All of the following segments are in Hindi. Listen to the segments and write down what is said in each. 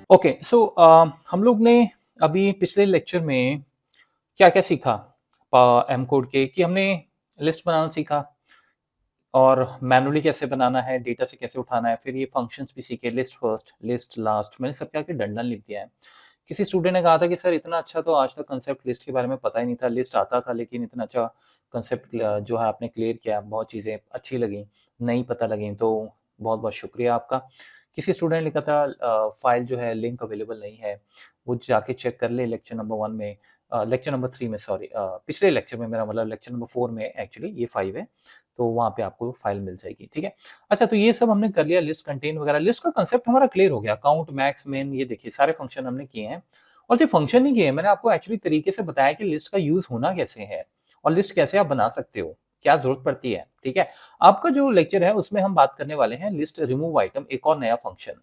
ओके सो हम लोग ने अभी पिछले लेक्चर में क्या-क्या सीखा एम कोड के कि हमने लिस्ट बनाना सीखा और मैनुअली कैसे बनाना है, डेटा से कैसे उठाना है, फिर ये फंक्शंस भी सीखे, लिस्ट फर्स्ट, लिस्ट लास्ट, मैंने सब क्या के डंडन लिख दिया है। किसी स्टूडेंट ने कहा था कि सर इतना अच्छा तो आज तक कांसेप्ट लिस्ट के बारे में पता ही नहीं था, लिस्ट आता था लेकिन इतना अच्छा कांसेप्ट जो है आपने क्लियर किया, बहुत चीज़ें अच्छी लगी, नई पता लगी, तो बहुत-बहुत शुक्रिया आपका। किसी स्टूडेंट ने लिखा था फाइल जो है लिंक अवेलेबल नहीं है, वो जाके चेक कर ले लेक्चर नंबर 1 में लेक्चर नंबर 3 में सॉरी पिछले लेक्चर में मेरा मतलब लेक्चर नंबर 4 में एक्चुअली ये 5 है, तो वहाँ पे आपको फाइल मिल जाएगी, ठीक है? अच्छा तो ये सब हमने कर लिया लिस्ट कंटेन वगैरह, लिस्ट का कांसेप्ट हमारा क्लियर हो गया, काउंट, मैक्स, मिन ये देखिए सारे फंक्शन हमने किए हैं और सिर्फ फंक्शन नहीं किए हैं, मैंने आपको एक्चुअली तरीके से बताया कि लिस्ट का यूज़ होना कैसे है और लिस्ट कैसे आप बना सकते हो, क्या ज़रूरत पड़ती है, ठीक है? आपका जो लेक्चर है उसमें हम बात करने वाले हैं लिस्ट रिमूव आइटम एक और नया फंक्शन,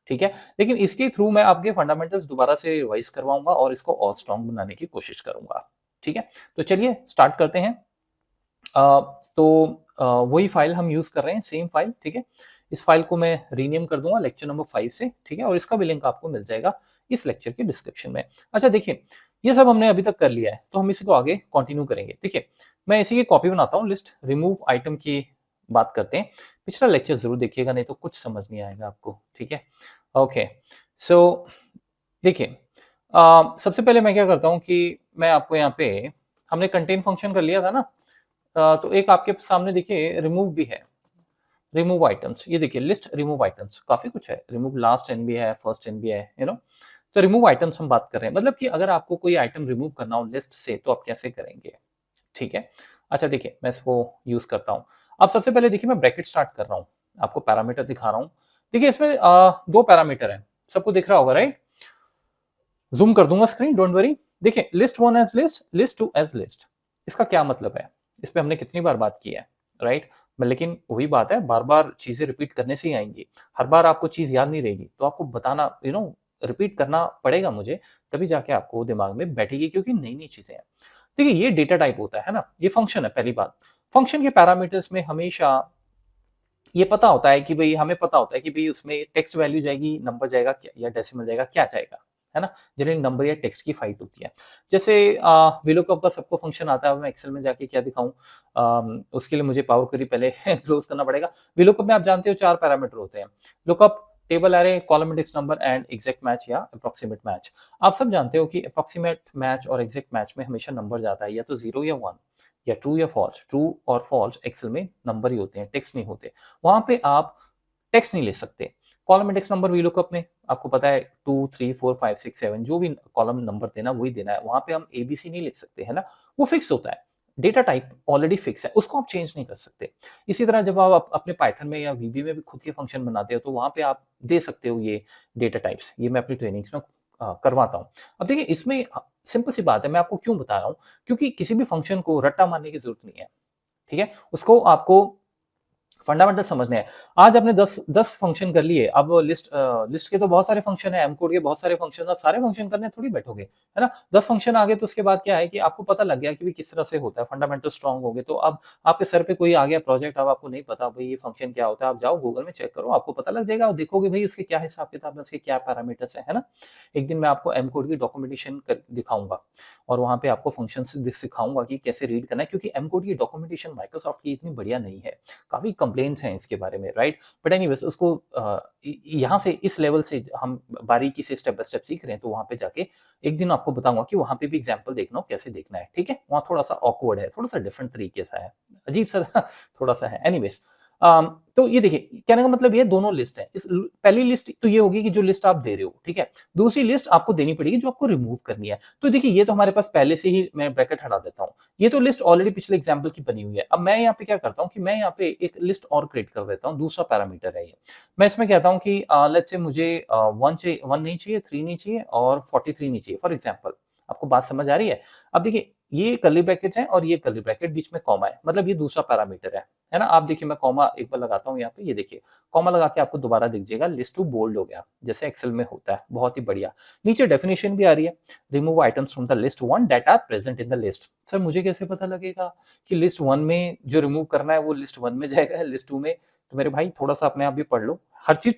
ठीक है? लेकिन इसके थ्रू मैं आपके फंडामेंटल्स दोबारा से रिवाइज़ करवाऊँगा और इसको और स्ट्रॉन्ग बनाने की कोशिश करूँगा, ठीक है? तो चलिए स्टार्ट करते हैं। तो वही फाइल हम यूज़ कर रहे हैं, सेम फाइल, ठीक है? इस फाइल को मैं रीनेम कर दूँगा लेक्चर नंबर 5 से, ठीक है? और इसका भी लिंक आपको मिल जाएगा इस लेक्चर के डिस्क्रिप्शन में। अच्छा देखिए, ये सब हमने अभी तक कर लिया है, तो हम इसी को आगे कंटिन्यू करेंगे। देखिए, मैं इसी की कॉपी बनाता हूँ, लिस्ट रिमूव आइटम की बात करते हैं। पिछला लेक्चर ज़रूर देखिएगा, नहीं तो कुछ समझ नहीं आएगा आपको, ठीक है? ओके, सो देखिए सबसे पहले मैं क्या करता हूँ कि मैं आपको यहाँ पे हमने कंटेन फंक्शन कर लिया था ना तो एक आपके सामने देखिए रिमूव भी है, रिमूव आइटम्स, ये देखिए लिस्ट रिमूव आइटम्स, काफी कुछ है, रिमूव लास्ट एन भी है, फर्स्ट एन भी है, तो रिमूव आइटम्स हम बात कर रहे हैं, मतलब कि अगर आपको कोई आइटम रिमूव करना हो लिस्ट से तो आप कैसे करेंगे, ठीक है? अच्छा देखिए मैं इसको यूज करता हूँ। अब सबसे पहले देखिए मैं ब्रैकेट स्टार्ट कर रहा हूँ, आपको पैरामीटर दिखा रहा हूँ। देखिए इसमें दो पैरामीटर है, सबको दिख रहा होगा राइट? ज़ूम कर दूंगा स्क्रीन, डोंट वरी। देखिए list 1 as list, list 2 as list. इसका क्या मतलब है? इस पे हमने कितनी बार बात की है, राइट? लेकिन वही बात है, बार-बार चीज़ें रिपीट करने से ही आएँगी। हर बार आपको चीज़ याद नहीं रहेगी, तो आपको बताना रिपीट करना पड़ेगा मुझे, तभी जाके आपको दिमाग में बैठेगी क्योंकि नई-नई चीज़ें हैं। देखिए ये डेटा टाइप होता है ना? ये फंक्शन है पहली बात। फंक्शन के पैरामीटर्स में हमेशा ये पता होता है कि भई हमें पता होता है कि भई उसमें टेक्स्ट वैल्यू जाएगी, नंबर जाएगा क्या या डेसिमल जाएगा, क्या जाएगा, है ना? जनरली नंबर या टेक्स्ट की फाइट होती है। जैसे वीलूकअप का सबको फंक्शन आता है, अब मैं एक्सेल में जाके क्या दिखाऊँ? उसके लिए मुझे पावर क्वेरी पहले क्लोज़ करना पड़ेगा। वीलूकअप में आप जानते हो 4 पैरामीटर होते हैं। Lookup, table array, column index number and exact match या अप्रॉक्सिमेट मैच। आप सब जानते हो कि अप्रॉक्सिमेट मैच और एग्जैक्ट मैच में हमेशा नंबर जाता है या तो 0 या 1 या ट्रू या फॉल्स। ट्रू और फॉल्स एक्सेल में नंबर ही होते हैं, टेक्स्ट नहीं होते। वहाँ पे आप टेक्स्ट नहीं ले सकते। कॉलम इंडेक्स नंबर वीलुकअप में आपको पता है 2, 3, 4, 5, 6, 7 जो भी कॉलम नंबर देना वही देना है। वहाँ पे हम एबीसी नहीं लिख सकते, है ना? वो फिक्स होता है। डेटा टाइप ऑलरेडी फिक्स है, उसको आप चेंज नहीं कर सकते। इसी तरह जब आप अपने पाइथन में या वीबी में भी खुद के फंक्शन बनाते हो तो वहाँ पे आप दे सकते हो ये डेटा टाइप्स। ये मैं अपनी ट्रेनिंग्स में करवाता हूँ। अब देखिए इसमें सिंपल सी बात है, मैं आपको क्यों बता रहा हूँ? क्योंकि किसी भी फंक्शन को रट्टा मारने की ज़रूरत नहीं है, ठीक है? उसको आपको फंडामेंटल समझने हैं। आज आपने 10 फंक्शन कर लिए, अब लिस्ट के तो बहुत सारे फंक्शन हैं, एम कोड के बहुत सारे फंक्शन, आप सारे फंक्शन करने थोड़ी बैठोगे, है ना? 10 फंक्शन आ गए तो उसके बाद क्या है कि आपको पता लग गया कि भई किस तरह से होता है, फंडामेंटल स्ट्रॉन्ग हो गए, तो अब आपके सर पे कोई आ गया प्रोजेक्ट, अब आपको नहीं पता भई ये फंक्शन क्या होता है, आप जाओ गूगल में चेक करो, आपको पता लग जाएगा और देखोगे भई उसके क्या हिसाब-किताब है, उसके क्या पैरामीटर्स हैं, है ना? एक दिन मैं आपको एम कोड की डॉक्यूमेंटेशन कर दिखाऊँगा और वहाँ पे आपको फंक्शंस सिखाऊँगा कि कैसे रीड करना है क्योंकि एम कोड की डॉक्यूमेंटेशन माइक्रोसॉफ्ट की इतनी बढ़िया नहीं है। काफ़ी कंप्लेंट्स हैं इसके बारे में, राइट? बट एनीवेज़ उसको यहाँ से इस लेवल से हम बारीकी से स्टेप बाय स्टेप सीख रहे हैं, तो वहाँ पे जाके एक दिन आपको बताऊँगा कि वहाँ पे भी एग्ज़ाम्पल देखना हो कैसे देखना है, ठीक है? वहाँ थोड़ा-सा ऑकवर्ड है, थोड़ा-सा डिफरेंट तरीके सा है, अजीब-सा थोड़ा-सा है। एनीवेज़ तो ये देखिए, कहने का मतलब ये दोनों लिस्ट है। इस ल पहली लिस्ट तो ये होगी कि जो लिस्ट आप दे रहे हो, ठीक है? दूसरी लिस्ट आपको देनी पड़ेगी जो आपको रिमूव करनी है। तो देखिए, ये तो हमारे पास पहले से ही मैं ब्रैकेट हटा देता हूँ। ये तो लिस्ट ऑलरेडी पिछले एग्जाम्पल की बनी हुई है। अब मैं यहाँ पे क्या करता हूँ कि मैं यहाँ पे एक लिस्ट और क्रिएट कर देता हूँ, दूसरा पैरामीटर है ये। मैं इसमें कहता हूँ कि लेट्स से मुझे 1 चाहिए, 1 नहीं चाहिए, 3 नहीं चाहिए और 43 नहीं चाहिए फॉर एग्जाम्पल। आपको बात समझ आ रही है? अब देखिए, ये कर्ली ब्रैकेट्स हैं और ये कर्ली ब्रैकेट, बीच में कॉमा है, मतलब ये दूसरा पैरामीटर है ना? आप देखिए मैं कॉमा एक बार लगाता हूँ यहाँ पे, ये देखिए, कॉमा लगा के आपको दोबारा दिख जाएगा, लिस्ट 2 बोल्ड हो गया, जैसे एक्सेल में होता है, बहुत ही बढ़िया। नीचे डेफिनिशन भी आ रही है, remove items from the list 1 that are present in the list. Sir मुझे कैसे पता लगेगा कि लिस्ट 1 में जो रिमूव करना है वो लिस्ट 1 में जाएगा या लिस्ट 2 में? तो मेरे भाई थोड़ा-सा अपने आप भी पढ़ लो। हर चीज़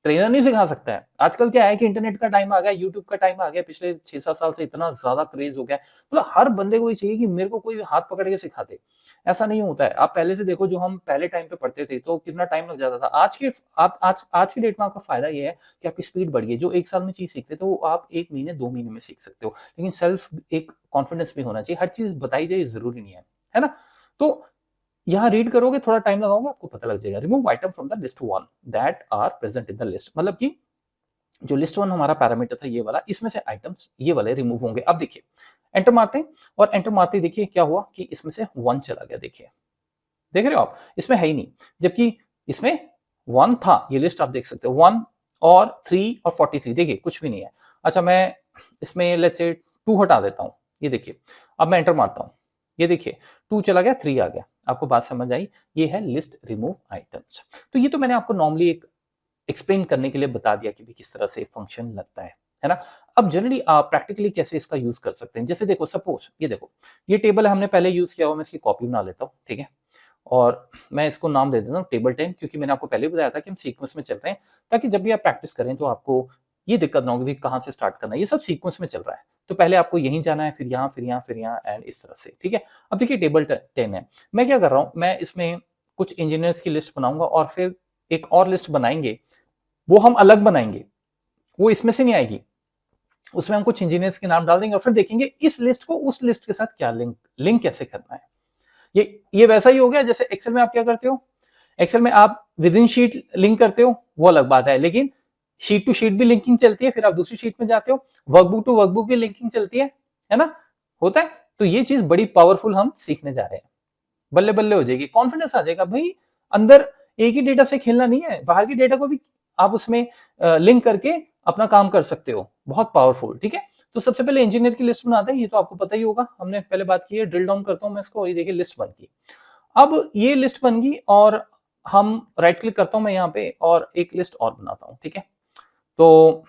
ट्रेनर नहीं सिखा सकता है। आजकल क्या है कि इंटरनेट का टाइम आ गया, यूट्यूब का टाइम आ गया, पिछले 6-7 साल से इतना ज़्यादा क्रेज़ हो गया है। मतलब हर बंदे को ये चाहिए कि मेरे को कोई हाथ पकड़ के सिखा दे। ऐसा नहीं होता है। आप पहले से देखो, जो हम पहले टाइम पे पढ़ते थे तो कितना टाइम लग जाता था। आज की डेट में आपका फ़ायदा ये है कि आपकी स्पीड बढ़ गई है। जो 1 साल में चीज़ सीखते थे वो आप 1 महीने, 2 महीने में सीख सकते हो। लेकिन सेल्फ एक कॉन्फिडेंस भी होना चाहिए। हर चीज़ बताई जाए ज़रूरी नहीं है ना? तो यहाँ रीड करोगे, थोड़ा टाइम लगाओगे, आपको पता लग जाएगा। Remove item from the list 1 that are present in the list. मतलब कि जो लिस्ट 1 हमारा पैरामीटर था ये वाला, इसमें से आइटम्स ये वाले रिमूव होंगे। अब देखिए, एंटर मारते हैं और एंटर मारते ही देखिए क्या हुआ कि इसमें से 1 चला गया। देखिए, देख रहे हो आप? इसमें है ही नहीं, जबकि इसमें 1 था। ये लिस्ट आप देख सकते हो, 1 और 3 और 43, देखिए कुछ भी नहीं है। अच्छा, मैं इसमें लेट्स से 2 हटा देता हूँ। ये देखिए, अब मैं एंटर मारता हूँ। ये देखिए, 2 चला गया, 3 आ गया। आपको बात समझ आई? ये है लिस्ट रिमूव आइटम्स। तो ये तो मैंने आपको नॉर्मली एक एक्सप्लेन करने के लिए बता दिया कि भी किस तरह से फंक्शन लगता है ना? अब जनरली आप प्रैक्टिकली कैसे इसका यूज कर सकते हैं? जैसे देखो, सपोज ये देखो, ये टेबल हमने पहले यूज किया हुआ, मैं इसकी कॉपी बना लेता हूँ, ठीक है? और मैं इसको नाम दे देता हूँ टेबल 10, क्योंकि मैंने आपको पहले भी बताया था कि हम सीक्वेंस में चल रहे हैं, ताकि जब भी आप प्रैक्टिस करें तो आपको ये दिक्कत ना हो कि कहाँ से स्टार्ट करना है। ये सब सीक्वेंस में चल रहा है, तो पहले आपको यहीं जाना है, फिर यहाँ, फिर यहाँ, फिर यहाँ, एंड इस तरह से, ठीक है? अब देखिए, टेबल 10 है। मैं क्या कर रहा हूँ, मैं इसमें कुछ इंजीनियर्स की लिस्ट बनाऊंगा और फिर एक और लिस्ट बनाएंगे, वो हम अलग बनाएंगे, वो इसमें से नहीं आएगी। उसमें हम कुछ इंजीनियर्स के नाम डाल देंगे और फिर देखेंगे इस लिस्ट को उस लिस्ट के साथ क्या लिंक कैसे करना है। ये वैसा ही हो गया जैसे एक्सेल में आप क्या करते हो। एक्सेल में आप विद इन शीट लिंक करते हो, वो अलग बात है, लेकिन शीट टू शीट भी लिंकिंग चलती है, फिर आप दूसरी शीट में जाते हो, वर्कबुक टू वर्कबुक भी लिंकिंग चलती है ना? होता है। तो ये चीज बड़ी पावरफुल हम सीखने जा रहे हैं। बल्ले बल्ले हो जाएगी, कॉन्फिडेंस आ जाएगा भाई। अंदर एक ही डेटा से खेलना नहीं है, बाहर की डेटा को भी आप उसमें लिंक करके अपना काम कर सकते हो। बहुत पावरफुल, ठीक है? तो सबसे पहले इंजीनियर की लिस्ट बनाते हैं, ये तो आपको पता ही होगा, हमने पहले बात की है। ड्रिल डाउन करता हूं मैं इसको, और ये देखिए लिस्ट बन गई। अब ये लिस्ट बन गई और हम राइट क्लिक करता हूं मैं यहाँ पे और एक लिस्ट और बनाता हूं, ठीक है? तो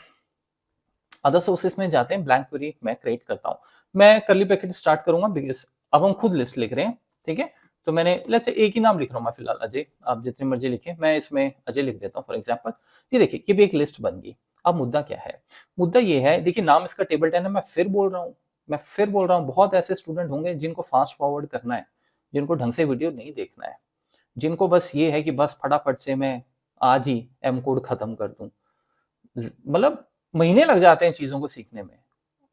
अदर सोर्सेस में जाते हैं, ब्लैंक क्वेरी मैं क्रिएट करता हूं। मैं करली ब्रैकेट स्टार्ट करूंगा बिकॉज अब हम खुद लिस्ट लिख रहे हैं, ठीक है? तो मैंने लेट्स से एक ही नाम लिख रहा हूं मैं फिलहाल, अजय। आप जितनी मर्जी लिखें, मैं इसमें अजय लिख देता हूं फॉर एग्जांपल। ये देखिए, ये भी एक लिस्ट बन गई। अब मुद्दा क्या है? मुद्दा ये है, देखिए नाम इसका टेबल 10 है। मैं फिर बोल रहा हूं, बहुत ऐसे स्टूडेंट होंगे जिनको फास्ट फॉरवर्ड करना है, जिनको ढंग से वीडियो नहीं देखना है, जिनको बस ये है कि बस फटाफट से मैं आज ही एम कोड खत्म कर दूं। मतलब महीने लग जाते हैं चीजों को सीखने में।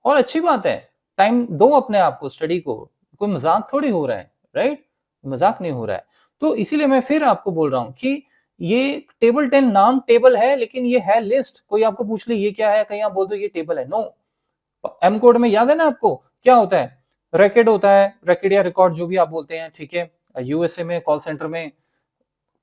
और अच्छी बात है, टाइम दो अपने आप को, स्टडी को। कोई मजाक थोड़ी हो रहा है, राइट? मजाक नहीं हो रहा है। तो इसीलिए मैं फिर आपको बोल रहा हूं कि ये टेबल 10 नाम टेबल है, लेकिन ये है लिस्ट। कोई आपको पूछ ले ये क्या है, कहीं आप बोल दो ये टेबल है, नो। एम कोड में याद है ना आपको क्या होता है? रैकेट होता है, रैकेट या रिकॉर्ड जो भी आप बोलते हैं, ठीक है? यूएसए में कॉल सेंटर में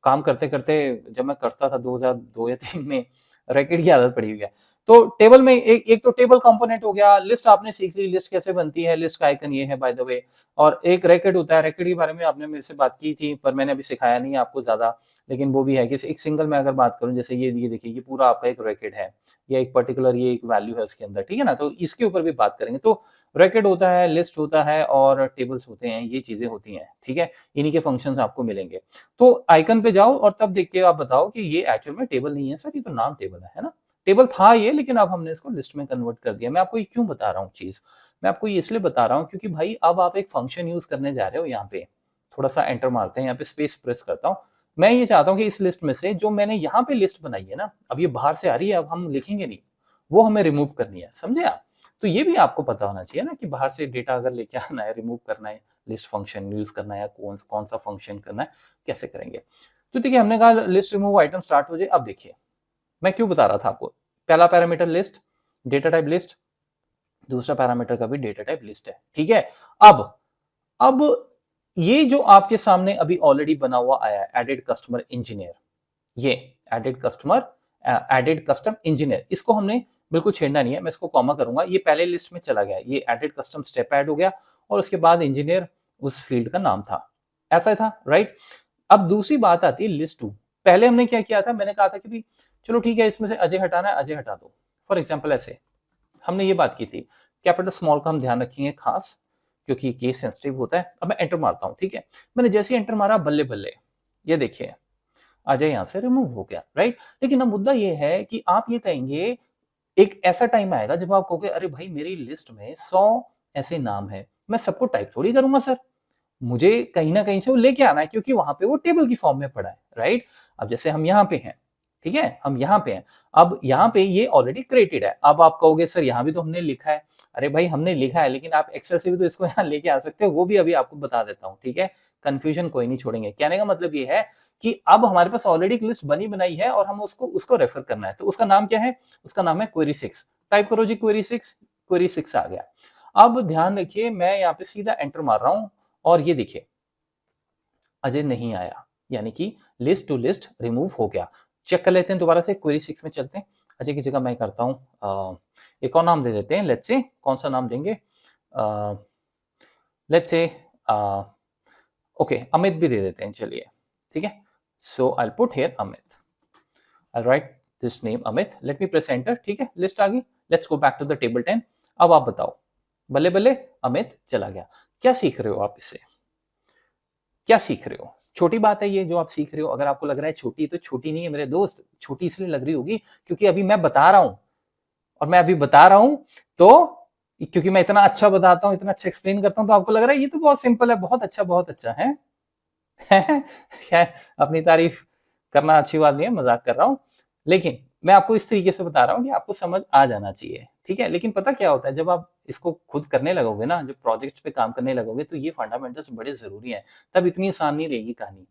काम करते करते, जब मैं करता था 2002 या 3 में, रैकेट की आदत पड़ी हुई है। तो टेबल में एक तो टेबल कंपोनेंट हो गया। लिस्ट आपने सीख ली, लिस्ट कैसे बनती है, लिस्ट का आइकन ये है बाय द वे। और एक रैकेट होता है, रैकेट के बारे में आपने मेरे से बात की थी, पर मैंने अभी सिखाया नहीं है आपको ज्यादा। लेकिन वो भी है कि एक सिंगल में अगर बात करूं, जैसे ये देखिए, ये पूरा आपका एक रैकेट है, या एक पर्टिकुलर ये एक वैल्यू है उसके अंदर, ठीक है ना? तो इसके ऊपर भी बात करेंगे। तो रैकेट होता है, लिस्ट होता है और टेबल्स होते हैं, ये चीजें होती हैं, ठीक है? इन्हीं के फंक्शंस आपको मिलेंगे। तो आइकन पे जाओ और तब देख के आप बताओ कि ये एक्चुअल में टेबल नहीं है सर, ये तो नाम टेबल है ना? टेबल था ये, लेकिन अब हमने इसको लिस्ट में कन्वर्ट कर दिया। मैं आपको ये क्यों बता रहा हूँ चीज? मैं आपको ये इसलिए बता रहा हूँ क्योंकि भाई अब आप एक फंक्शन यूज करने जा रहे हो। यहाँ पे थोड़ा सा एंटर मारते हैं, यहाँ पे स्पेस प्रेस करता हूँ। मैं ये चाहता हूँ कि इस लिस्ट में से जो मैंने यहाँ पे लिस्ट बनाई है ना, अब ये बाहर से आ रही है, अब हम लिखेंगे नहीं, वो हमें रिमूव करनी है, समझे आप? तो ये भी आपको पता होना चाहिए ना कि बाहर से डेटा अगर लेके आना है, रिमूव करना है, लिस्ट फंक्शन यूज करना है, कौन कौन सा फंक्शन करना है, कैसे करेंगे। तो देखिए, हमने कहा लिस्ट रिमूव आइटम स्टार्ट हो जाए। अब देखिए, मैं क्यों बता रहा था आपको, पहला parameter list, data type list, दूसरा पैरामीटर का भी डेटा टाइप लिस्ट है, ठीक है? अब ये जो आपके सामने अभी ऑलरेडी बना हुआ आया है, एडेड कस्टमर इंजीनियर, ये एडेड कस्टम इंजीनियर, इसको हमने बिल्कुल छेड़ना नहीं है। मैं इसको कॉमा करूंगा, ये पहले लिस्ट में चला गया, ये एडेड कस्टम स्टेप ऐड हो गया और उसके बाद इंजीनियर उस फील्ड का नाम था, ऐसा था, राइट? अब दूसरी बात आती है लिस्ट 2। पहले हमने क्या किया था, मैंने कहा था कि भी चलो ठीक है, इसमें से अजय हटाना है, अजय हटा दो। फॉर एग्जाम्पल ऐसे हमने ये बात की थी। कैपिटल स्मॉल का हम ध्यान रखेंगे खास, क्योंकि केस सेंसिटिव होता है। अब मैं एंटर मारता हूं, ठीक है? मैंने जैसे ही एंटर मारा, बल्ले बल्ले, ये देखिए, आ जाए यहाँ से, रिमूव हो गया, राइट। लेकिन अब मुद्दा ये है कि आप ये कहेंगे, एक ऐसा टाइम आएगा जब आप कहोगे अरे भाई मेरी लिस्ट में 100 ऐसे नाम है, मैं सबको टाइप थोड़ी करूंगा सर, मुझे कहीं ना कहीं से वो लेके आना है, क्योंकि वहां पे वो टेबल की फॉर्म में पड़ा है, राइट। अब जैसे हम यहाँ पे हैं, ठीक है, हम यहाँ पे हैं, अब यहाँ पे ये ऑलरेडी क्रिएटेड है। अब आप कहोगे सर यहाँ भी तो हमने लिखा है, अरे भाई हमने लिखा है, लेकिन आप एक्सेल से भी तो इसको यहाँ लेके आ सकते हो, वो भी अभी आपको बता देता हूँ, ठीक है। कंफ्यूजन कोई नहीं छोड़ेंगे। कहने का मतलब ये है कि अब हमारे पास ऑलरेडी एक लिस्ट बनी बनाई है और हम उसको उसको रेफर करना है, तो उसका नाम क्या है, उसका नाम है क्वेरी 6। टाइप करो जी क्वेरी 6 आ गया। अब ध्यान रखिए, मैं यहाँ पे सीधा एंटर मार रहा हूं और ये देखिए अजय नहीं आया, यानी कि लिस्ट टू लिस्ट रिमूव हो गया। चेक कर लेते हैं दोबारा से, क्वेरी 6 में चलते हैं। अजय की जगह मैं करता हूँ एक और नाम दे देते हैं, लेट्स से कौन सा नाम देंगे, लेट्स से ओके अमित भी दे देते हैं, चलिए ठीक है। So I put here Amit, I write this name Amit, let me press enter, ठीक है, लिस्ट आ गई। Let's go back to the table 10। अब आप बताओ, बल्ले बल्ले अमित चला गया। क्या सीख रहे हो आप इससे, क्या सीख रहे हो? छोटी बात है ये जो आप सीख रहे हो, अगर आपको लग रहा है छोटी, तो छोटी नहीं है मेरे दोस्त, छोटी इसलिए लग रही होगी क्योंकि अभी मैं बता रहा हूं, और मैं अभी बता रहा हूं तो क्योंकि मैं इतना अच्छा बताता हूं, इतना अच्छा एक्सप्लेन करता हूं, तो आपको लग रहा है ये तो बहुत सिंपल है, बहुत अच्छा है। अपनी तारीफ करना अच्छी बात नहीं है, मजाक कर रहा हूं, लेकिन मैं आपको इस तरीके से बता रहा हूं कि आपको समझ आ जाना चाहिए, ठीक है। लेकिन पता क्या होता है, जब आप इसको खुद करने लगोगे ना, जब प्रोजेक्ट्स पे काम करने लगोगे, तो ये फंडामेंटल्स बड़े जरूरी हैं, तब इतनी आसान नहीं रहेगी कहानी।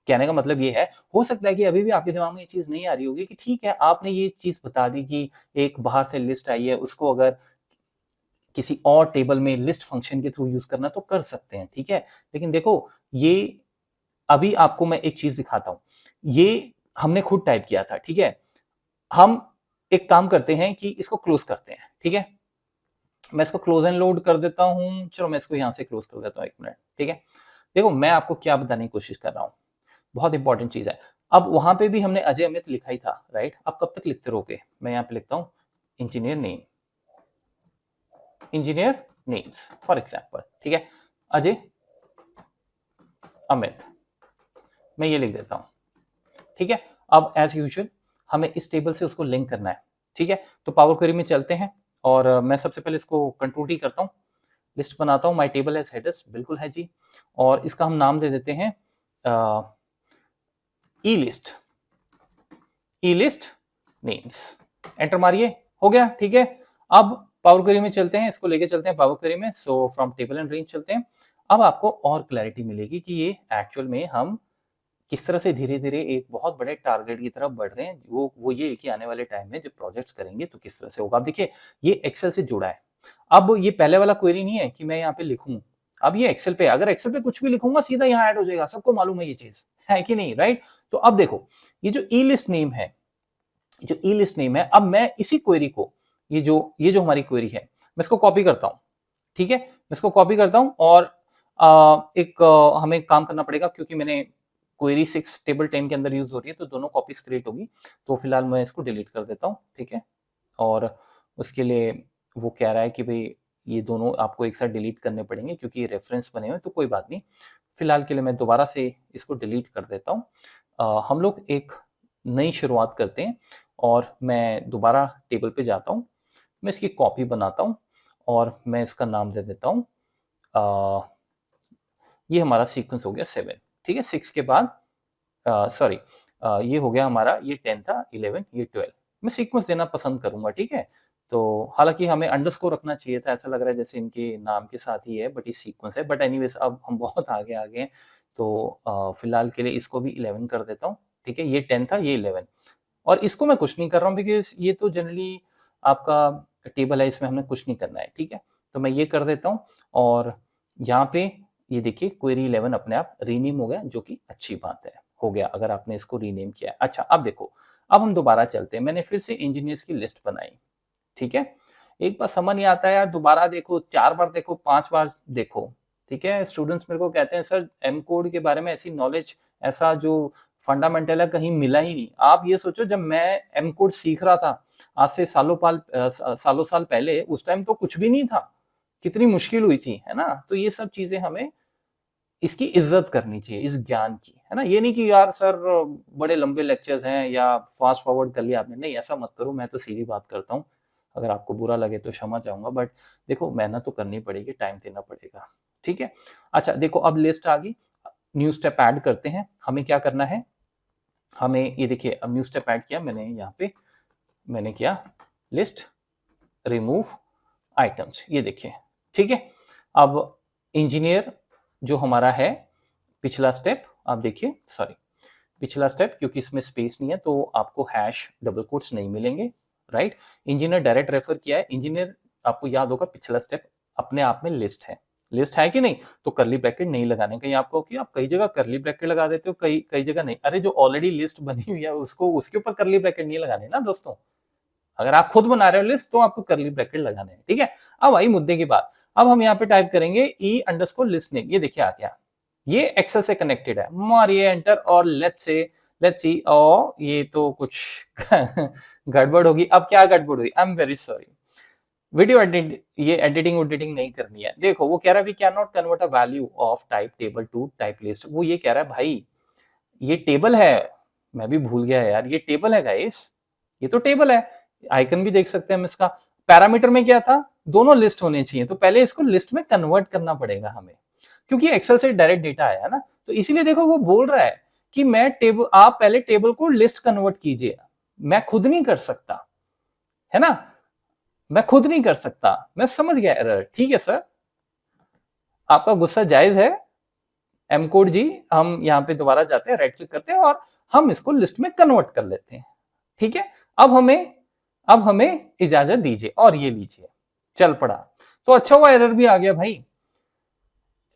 कहने का मतलब ये है, हो सकता है कि अभी भी आपके दिमाग में ये चीज नहीं आ रही होगी कि ठीक है आपने ये चीज बता दी कि एक बाहर से लिस्ट आई है, उसको अगर किसी और टेबल में लिस्ट फंक्शन के थ्रू यूज करना तो कर सकते हैं, ठीक है। लेकिन देखो, ये अभी आपको मैं एक चीज दिखाता हूं, ये हमने खुद टाइप किया था, ठीक है। हम एक काम करते हैं कि इसको क्लोज करते हैं, ठीक है। मैं इसको क्लोज एंड लोड कर देता हूं, चलो मैं इसको यहां से क्लोज कर देता हूं, एक मिनट, ठीक है। देखो मैं आपको क्या बताने की कोशिश कर रहा हूं, बहुत इंपॉर्टेंट चीज है। अब वहां पे भी हमने अजय अमित लिखा ही था, राइट। अब कब तक लिखते रहोगे, मैं यहाँ पे लिखता हूँ engineer name, engineer names for example, ठीक है। अजय अमित, मैं ये लिख देता हूं, ठीक है। अब एज यूजुअल हमें इस टेबल से उसको लिंक करना है, ठीक है। तो पावर क्वेरी में चलते हैं और मैं सबसे पहले इसको कंट्रोल टी करता हूँ, लिस्ट बनाता हूँ, माई टेबल एज हेडर्स, बिल्कुल है जी। और इसका हम नाम दे देते हैं ई लिस्ट, ई लिस्ट नेम्स, एंटर मारिए, हो गया, ठीक है। अब पावर क्वेरी में चलते हैं, इसको लेके चलते हैं पावर क्वेरी में। So from table and range चलते हैं। अब आपको और क्लैरिटी मिलेगी कि ये एक्चुअल में हम किस तरह से धीरे धीरे एक बहुत बड़े टारगेट की तरफ बढ़ रहे हैं। वो ये कि आने वाले टाइम में जब प्रोजेक्ट्स करेंगे तो किस तरह से होगा। अब देखिए ये एक्सेल से जुड़ा है। अब ये पहले वाला क्वेरी नहीं है कि मैं यहाँ पे लिखूं, अब ये एक्सेल पे, अगर एक्सेल पे कुछ भी लिखूंगा सीधा यहाँ ऐड हो जाएगा, सबको मालूम है ये चीज, है कि नहीं, राइट। तो अब देखो ये जो ई लिस्ट नेम है, जो ई लिस्ट नेम है, अब मैं इसी क्वेरी को, ये जो हमारी क्वेरी है, मैं इसको कॉपी करता हूँ, ठीक है। मैं इसको कॉपी करता हूँ और हमें काम करना पड़ेगा क्योंकि मैंने क्वेरी 6 टेबल 10 के अंदर यूज हो रही है, तो दोनों कॉपीज क्रिएट होगी। तो फिलहाल मैं इसको डिलीट कर देता हूँ, ठीक है। और उसके लिए वो कह रहा है कि भाई ये दोनों आपको एक साथ डिलीट करने पड़ेंगे क्योंकि ये रेफरेंस बने हुए, तो कोई बात नहीं, फिलहाल के लिए मैं दोबारा से इसको डिलीट कर देता हूँ। हम लोग एक नई शुरुआत करते हैं और मैं दोबारा टेबल पे जाता हूँ, मैं इसकी कॉपी बनाता हूँ और मैं इसका नाम दे देता हूँ, ये हमारा सीक्वेंस हो गया 7, ठीक है। 6 के बाद सॉरी ये हो गया हमारा, ये 10 था, 11, ये 12, मैं सीक्वेंस देना पसंद करूंगा, ठीक है। तो हालांकि हमें अंडरस्कोर रखना चाहिए था, ऐसा लग रहा है जैसे इनके नाम के साथ ही है, बट ये सीक्वेंस है। बट एनीवेज अब हम बहुत आगे आ गए हैं, तो फिलहाल के लिए इसको भी 11 कर देता हूँ, ठीक है। ये 10 था, ये 11, और इसको मैं कुछ नहीं कर रहा हूँ बिकॉज ये तो जनरली आपका टेबल है, इसमें हमने कुछ नहीं करना है, ठीक है। तो मैं ये कर देता हूँ और यहाँ पे ये देखिए क्वेरी 11 अपने आप रीनेम हो गया, जो कि अच्छी बात है, हो गया अगर आपने इसको रीनेम किया है। अच्छा अब देखो, अब हम दोबारा चलते हैं, मैंने फिर से इंजीनियर्स की लिस्ट बनाई, ठीक है। एक बार समझ नहीं आता है यार, दोबारा देखो, 4 बार देखो, 5 बार देखो, ठीक है। स्टूडेंट्स मेरे को कहते हैं सर एम कोड के बारे में ऐसी नॉलेज, ऐसा जो फंडामेंटल है कहीं मिला ही नहीं। आप ये सोचो जब मैं एम कोड सीख रहा था आज से सालों साल पहले, उस टाइम तो कुछ भी नहीं था, कितनी मुश्किल हुई थी, है ना। तो ये सब चीजें हमें इसकी इज्जत करनी चाहिए, इस ज्ञान की, है ना। ये नहीं कि यार सर बड़े लंबे लेक्चर्स हैं या फास्ट फॉरवर्ड कर लिया आपने, नहीं ऐसा मत करो। मैं तो सीधी बात करता हूँ, अगर आपको बुरा लगे तो क्षमा चाहूंगा, बट देखो मेहनत तो करनी पड़ेगी, टाइम देना पड़ेगा, ठीक है। अच्छा देखो, अब लिस्ट आ गई, न्यू स्टेप ऐड करते हैं। हमें क्या करना है, हमें ये देखिए, अब न्यू स्टेप ऐड किया मैंने, यहाँ पे मैंने किया लिस्ट रिमूव आइटम्स, ये देखिए, ठीक है। अब इंजीनियर जो हमारा है, पिछला स्टेप आप देखिए, सॉरी पिछला स्टेप, क्योंकि इसमें स्पेस नहीं है तो आपको हैश डबल कोट्स नहीं मिलेंगे, राइट। इंजीनियर डायरेक्ट रेफर किया है, इंजीनियर आपको याद होगा पिछला स्टेप अपने आप में लिस्ट है, लिस्ट है कि नहीं, तो करली ब्रैकेट नहीं लगाने। कहीं आपको कि आप कई जगह करली ब्रैकेट लगा देते हो, कई कई जगह नहीं। अरे जो ऑलरेडी लिस्ट बनी हुई है उसको, उसके ऊपर करली ब्रैकेट नहीं लगाने ना दोस्तों। अगर आप खुद बना रहे हो लिस्ट तो आपको करली ब्रैकेट लगाने हैं, ठीक है। अब आई मुद्दे की बात, अब हम यहाँ पे टाइप करेंगे ई अंडरस्कोर लिस्ट नेम, ये देखिए आ गया, ये एक्सेल से कनेक्टेड है, मारिए एंटर और लेट्स सी, और ये तो कुछ गड़बड़ होगी। अब क्या गड़बड़ हुई, I am very sorry, video edit, ये एडिटिंग नहीं करनी है। देखो वो कह रहा है we can not convert a value of type table to type list, वो ये कह रहा है भाई ये टेबल है, मैं भी भूल गया यार, ये टेबल है गाइस, ये तो टेबल है। आइकन भी देख सकते हैं हम इसका। पैरामीटर में क्या था, दोनों लिस्ट होने चाहिए, तो पहले इसको लिस्ट में कन्वर्ट करना पड़ेगा हमें, क्योंकि एक्सेल से डायरेक्ट डेटा आया है ना। तो इसीलिए देखो वो बोल रहा है कि मैं टेबल, आप पहले टेबल को लिस्ट कन्वर्ट कीजिए, मैं खुद नहीं कर सकता, है ना, मैं खुद नहीं कर सकता। मैं समझ गया एरर, ठीक है सर, आपका गुस्सा जायज है। एम कोड जी, हम यहाँ पे दोबारा जाते हैं, राइट क्लिक करते हैं और हम इसको लिस्ट में कन्वर्ट कर लेते हैं, ठीक है। अब हमें इजाजत दीजिए और ये लीजिए, चल पड़ा। तो अच्छा हुआ एरर भी आ गया भाई।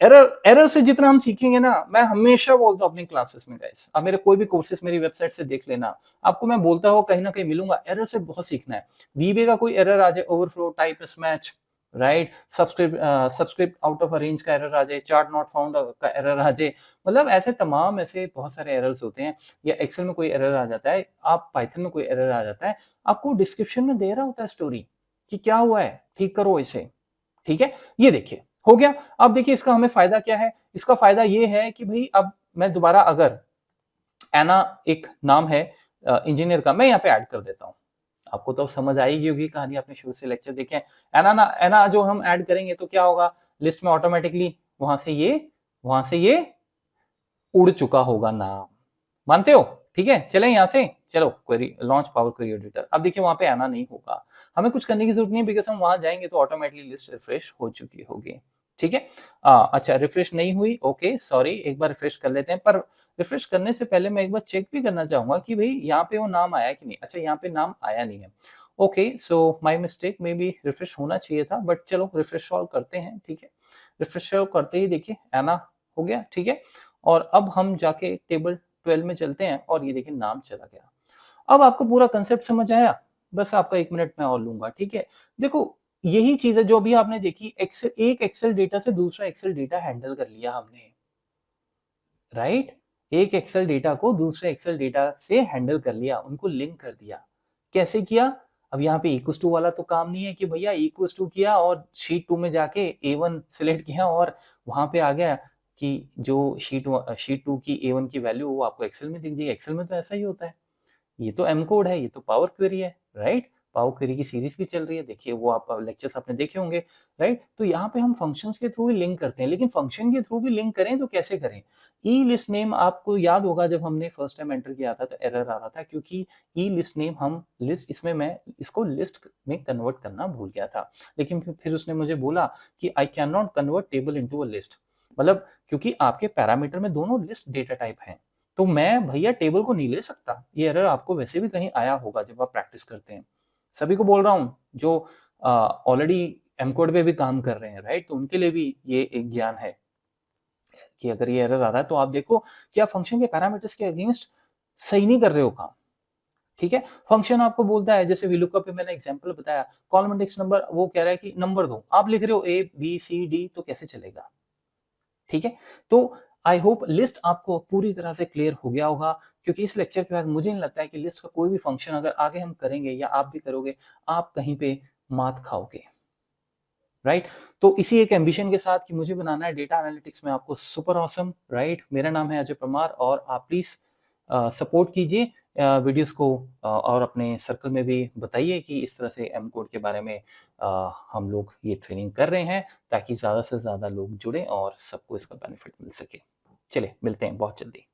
एरर से जितना हम सीखेंगे ना, मैं हमेशा बोलता हूँ अपनी क्लासेस में गाइस, अब मेरे कोई भी कोर्सेज मेरी वेबसाइट से देख लेना, आपको मैं बोलता हूँ कहीं ना कहीं मिलूंगा। एरर से बहुत सीखना है। वीबे का कोई एरर आ जाए, overflow, type mismatch, right, subscript out of range का एरर आ जाए, चार्ट नॉट फाउंड का एरर आ जाए, मतलब ऐसे तमाम ऐसे बहुत सारे एरर्स होते हैं। या एक्सेल में कोई एरर आ जाता है, आप पाइथन में कोई एरर आ जाता है, आपको डिस्क्रिप्शन में दे रहा होता है स्टोरी कि क्या हुआ है, ठीक करो इसे, ठीक है। ये देखिए हो गया। अब देखिए इसका हमें फायदा क्या है, इसका फायदा ये है कि भाई अब मैं दोबारा, अगर एना एक नाम है इंजीनियर का, मैं यहाँ पे ऐड कर देता हूँ, आपको तो समझ आएगी होगी कहानी, आपने शुरू से लेक्चर देखे हैं। एना जो हम ऐड करेंगे तो क्या होगा, लिस्ट में ऑटोमेटिकली वहां से ये उड़ चुका होगा नाम, मानते हो, ठीक है। चले यहाँ से, चलो query launch power query editor. अब देखिए वहां पे आना नहीं होगा, हमें कुछ करने की जरूरत नहीं, बिकॉज हम वहां जाएंगे तो ऑटोमेटिकली लिस्ट रिफ्रेश हो चुकी होगी, ठीक है। अच्छा रिफ्रेश नहीं हुई, ओके सॉरी, एक बार रिफ्रेश कर लेते हैं। पर रिफ्रेश करने से पहले मैं एक बार चेक भी करना चाहूंगा कि भाई यहाँ पे वो नाम आया कि नहीं। अच्छा यहाँ पे नाम आया नहीं है, okay so my mistake, may be refresh होना चाहिए था, बट चलो रिफ्रेश सॉल्व करते हैं, ठीक है। रिफ्रेश सॉल्व करते ही देखिए एना हो गया, ठीक है। और अब हम जाके टेबल 12 में चलते हैं और ये देखिए नाम चला गया। अब आपको पूरा कंसेप्ट समझ आया, बस आपका 1 मिनट मैं और लूंगा, ठीक है। देखो यही चीज है जो भी आपने देखी, एक्सेल, एक एक्सेल डेटा से दूसरा एक्सेल डेटा हैंडल कर लिया हमने, राइट। एक एक्सेल डेटा को दूसरे एक्सेल डेटा से हैंडल कर लिया, उनको लिंक कर दिया। कैसे किया, अब यहाँ पे इक्वस टू वाला तो काम नहीं है कि भैया इक्वस टू किया और शीट 2 में जाके A1 सिलेक्ट किया और वहां पे आ गया कि जो शीट 2 की A1 की वैल्यू वो आपको एक्सेल में दिख जाएगी। एक्सेल में तो ऐसा ही होता है, ये तो एम कोड है, ये तो पावर क्वेरी है, राइट। पावर क्वेरी की सीरीज भी चल रही है, देखिए वो आप लेक्चर्स आपने देखे होंगे, राइट। तो यहाँ पे हम फंक्शंस के थ्रू ही लिंक करते हैं, लेकिन फंक्शन के थ्रू भी लिंक करें तो कैसे करें। ई लिस्ट नेम आपको याद होगा, जब हमने फर्स्ट टाइम एंटर किया था तो एरर आ रहा था, क्योंकि ई लिस्ट नेम हम लिस्ट, इसमें मैं इसको लिस्ट में कन्वर्ट करना भूल गया था। लेकिन फिर उसने मुझे बोला कि I can not convert table into a list, मतलब क्योंकि आपके पैरामीटर में दोनों लिस्ट डेटा टाइप हैं, तो मैं भैया टेबल को नहीं ले सकता। ये एरर आपको वैसे भी कहीं आया होगा जब आप प्रैक्टिस करते हैं। सभी को बोल रहा हूँ जो ऑलरेडी एम कोड पे भी काम कर रहे हैं, राइट, तो उनके लिए भी ये एक ज्ञान है कि अगर ये एरर आ रहा है तो आप देखो कि आप फंक्शन के पैरामीटर्स के अगेंस्ट सही नहीं कर रहे हो काम, ठीक है। फंक्शन आपको बोलता है, जैसे VLOOKUP पे मैंने एग्जांपल बताया, कॉलम इंडेक्स नंबर, वो कह रहा है कि नंबर दो, आप लिख रहे हो A B C D, तो कैसे चलेगा, ठीक है। तो आई होप लिस्ट आपको पूरी तरह से क्लियर हो गया होगा, क्योंकि इस लेक्चर के बाद मुझे नहीं लगता है कि लिस्ट का कोई भी फंक्शन अगर आगे हम करेंगे या आप भी करोगे, आप कहीं पे मात खाओगे। राइट? तो इसी एक एम्बिशन के साथ कि मुझे बनाना है डेटा एनालिटिक्स में आपको सुपर ऑसम, राइट? मेरा नाम है अजय परमार और आप प्लीज़ सपोर्ट कीजिए वीडियोज़ को और अपने सर्कल में भी बताइए कि इस तरह से एम कोड के बारे में हम लोग ये ट्रेनिंग कर रहे हैं ताकि ज़्यादा से ज़्यादा लोग जुड़ें और सबको इसका बेनिफिट मिल सके। चलिए, मिलते हैं बहुत जल्दी।